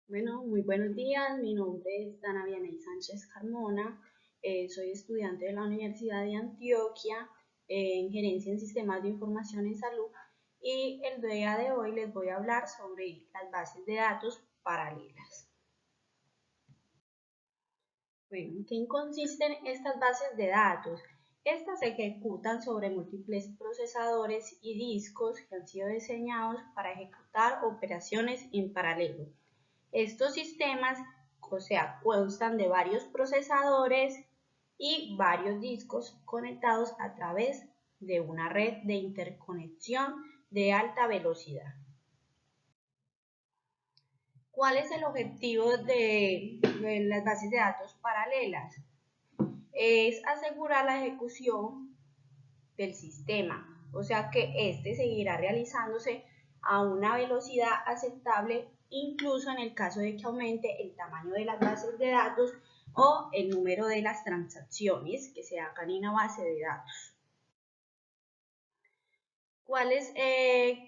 Bueno, muy buenos días. Mi nombre es Dana Vianey Sánchez Carmona. Soy estudiante de la Universidad de Antioquia en Gerencia en Sistemas de Información en Salud y el día de hoy les voy a hablar sobre las bases de datos paralelas. Bueno, ¿en qué consisten estas bases de datos? Estas se ejecutan sobre múltiples procesadores y discos que han sido diseñados para ejecutar operaciones en paralelo. Estos sistemas, constan de varios procesadores y varios discos conectados a través de una red de interconexión de alta velocidad. ¿Cuál es el objetivo de las bases de datos paralelas? Es asegurar la ejecución del sistema, o sea que este seguirá realizándose a una velocidad aceptable incluso en el caso de que aumente el tamaño de las bases de datos o el número de las transacciones que se hagan en una base de datos. ¿Cuál es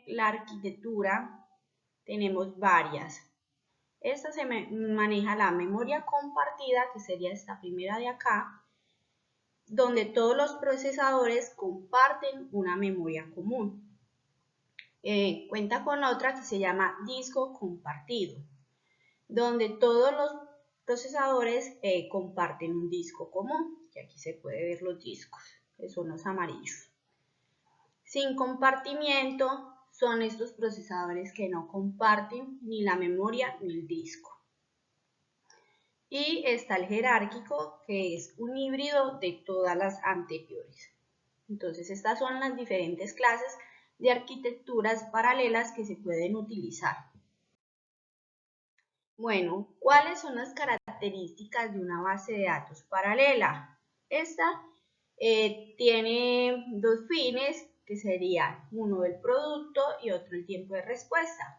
la arquitectura? Tenemos varias. Esta se maneja la memoria compartida, que sería esta primera de acá, donde todos los procesadores comparten una memoria común. Cuenta con otra que se llama disco compartido, donde todos los procesadores comparten un disco común, que aquí se puede ver los discos, que son los amarillos. Sin compartimiento son estos procesadores que no comparten ni la memoria ni el disco. Y está el jerárquico, que es un híbrido de todas las anteriores. Entonces, estas son las diferentes clases de arquitecturas paralelas que se pueden utilizar. Bueno, ¿cuáles son las características de una base de datos paralela? Esta tiene dos fines, que serían uno el producto y otro el tiempo de respuesta.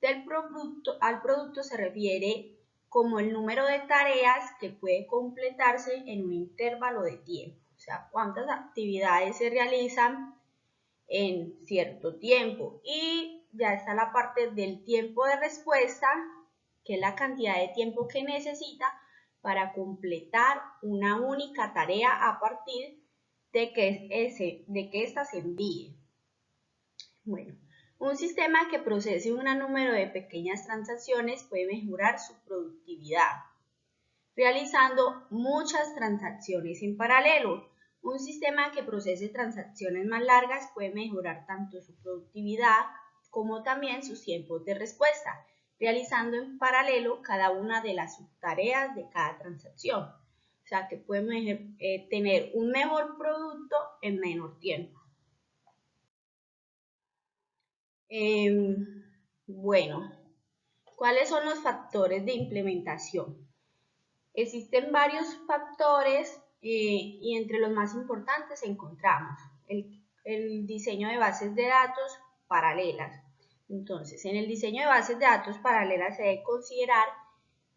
Del producto al producto se refiere como el número de tareas que puede completarse en un intervalo de tiempo, o sea, cuántas actividades se realizan en cierto tiempo. Y ya está la parte del tiempo de respuesta, que es la cantidad de tiempo que necesita para completar una única tarea a partir de que ésta se envíe. Bueno, un sistema que procese un número de pequeñas transacciones puede mejorar su productividad, realizando muchas transacciones en paralelo. Un sistema que procese transacciones más largas puede mejorar tanto su productividad como también sus tiempos de respuesta, realizando en paralelo cada una de las subtareas de cada transacción. O sea que puede tener un mejor producto en menor tiempo. Bueno, ¿cuáles son los factores de implementación? Existen varios factores y entre los más importantes encontramos el diseño de bases de datos paralelas. Entonces, en el diseño de bases de datos paralelas se debe considerar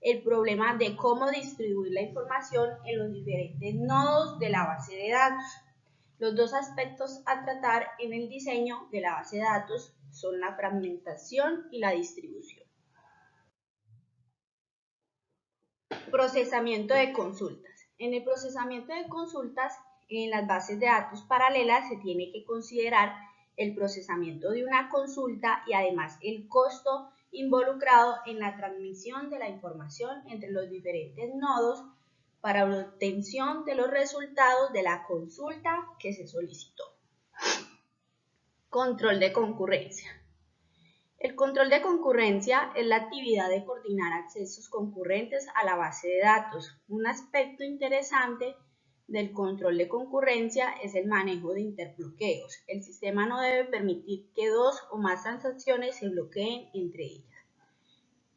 el problema de cómo distribuir la información en los diferentes nodos de la base de datos. Los dos aspectos a tratar en el diseño de la base de datos son la fragmentación y la distribución. Procesamiento de consultas. En el procesamiento de consultas, en las bases de datos paralelas se tiene que considerar el procesamiento de una consulta y además el costo involucrado en la transmisión de la información entre los diferentes nodos para la obtención de los resultados de la consulta que se solicitó. Control de concurrencia. El control de concurrencia es la actividad de coordinar accesos concurrentes a la base de datos. Un aspecto interesante del control de concurrencia es el manejo de interbloqueos. El sistema no debe permitir que dos o más transacciones se bloqueen entre ellas.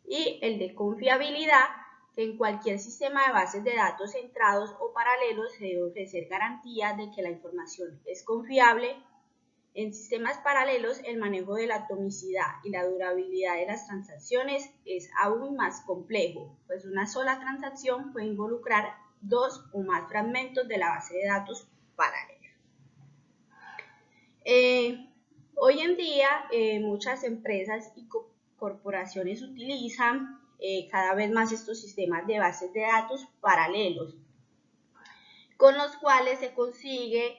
Y el de confiabilidad, que en cualquier sistema de bases de datos centrados o paralelos se debe ofrecer garantía de que la información es confiable. En sistemas paralelos, el manejo de la atomicidad y la durabilidad de las transacciones es aún más complejo, pues una sola transacción puede involucrar dos o más fragmentos de la base de datos paralela. Hoy en día, muchas empresas y corporaciones utilizan cada vez más estos sistemas de bases de datos paralelos, con los cuales se consigue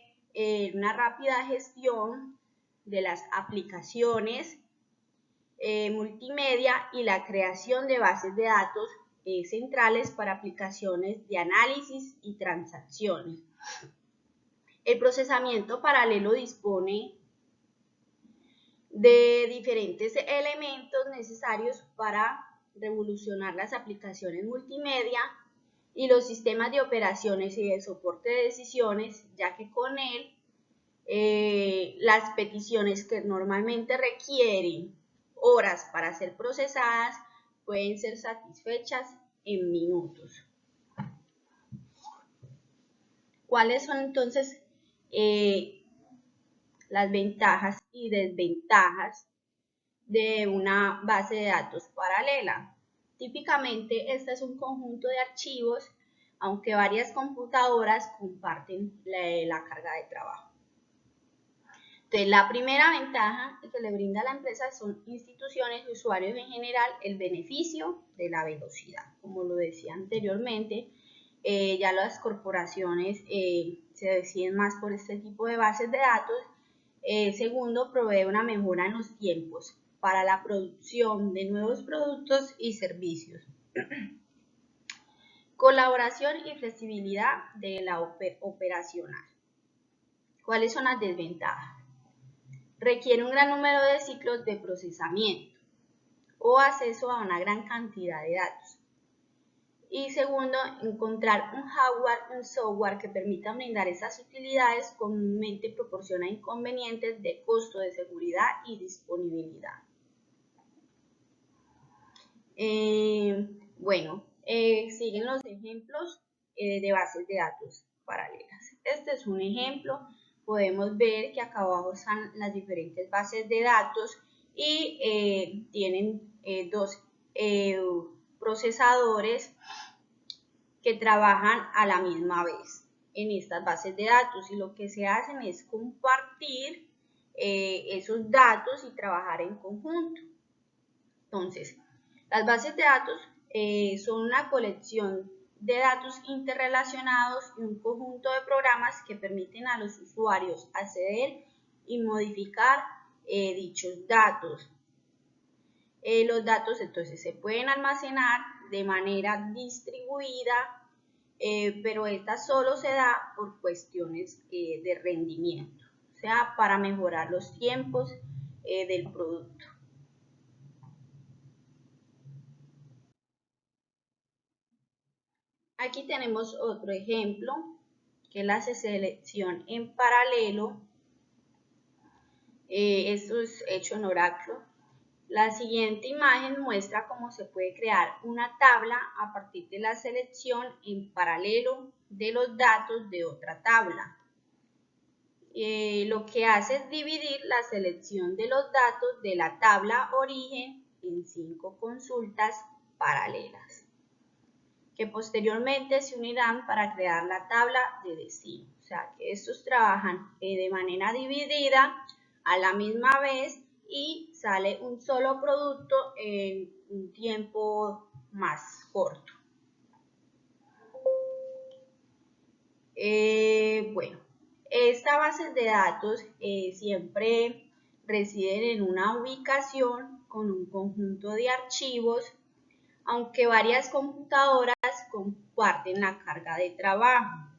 una rápida gestión de las aplicaciones multimedia y la creación de bases de datos centrales para aplicaciones de análisis y transacciones. El procesamiento paralelo dispone de diferentes elementos necesarios para revolucionar las aplicaciones multimedia y los sistemas de operaciones y de soporte de decisiones, ya que con él las peticiones que normalmente requieren horas para ser procesadas pueden ser satisfechas en minutos. ¿Cuáles son entonces las ventajas y desventajas de una base de datos paralela? Típicamente este es un conjunto de archivos, aunque varias computadoras comparten la carga de trabajo. Entonces, la primera ventaja que le brinda a la empresa son instituciones y usuarios en general el beneficio de la velocidad. Como lo decía anteriormente, ya las corporaciones se deciden más por este tipo de bases de datos. Segundo, provee una mejora en los tiempos para la producción de nuevos productos y servicios. Colaboración y flexibilidad de la operacional. ¿Cuáles son las desventajas? Requiere un gran número de ciclos de procesamiento o acceso a una gran cantidad de datos. Y segundo, encontrar un hardware, un software que permita brindar esas utilidades comúnmente proporciona inconvenientes de costo, de seguridad y disponibilidad. Siguen los ejemplos de bases de datos paralelas. Este es un ejemplo. Podemos ver que acá abajo están las diferentes bases de datos y tienen dos procesadores que trabajan a la misma vez en estas bases de datos, y lo que se hacen es compartir esos datos y trabajar en conjunto. Entonces, las bases de datos son una colección de datos interrelacionados y un conjunto de programas que permiten a los usuarios acceder y modificar dichos datos. Los datos entonces se pueden almacenar de manera distribuida, pero esta solo se da por cuestiones de rendimiento, o sea, para mejorar los tiempos del producto. Aquí tenemos otro ejemplo, que es la selección en paralelo. Esto es hecho en Oracle. La siguiente imagen muestra cómo se puede crear una tabla a partir de la selección en paralelo de los datos de otra tabla. Lo que hace es dividir la selección de los datos de la tabla origen en 5 consultas paralelas, que posteriormente se unirán para crear la tabla de destino. O sea, que estos trabajan de manera dividida a la misma vez y sale un solo producto en un tiempo más corto. Esta base de datos siempre residen en una ubicación con un conjunto de archivos, aunque varias computadoras comparten la carga de trabajo.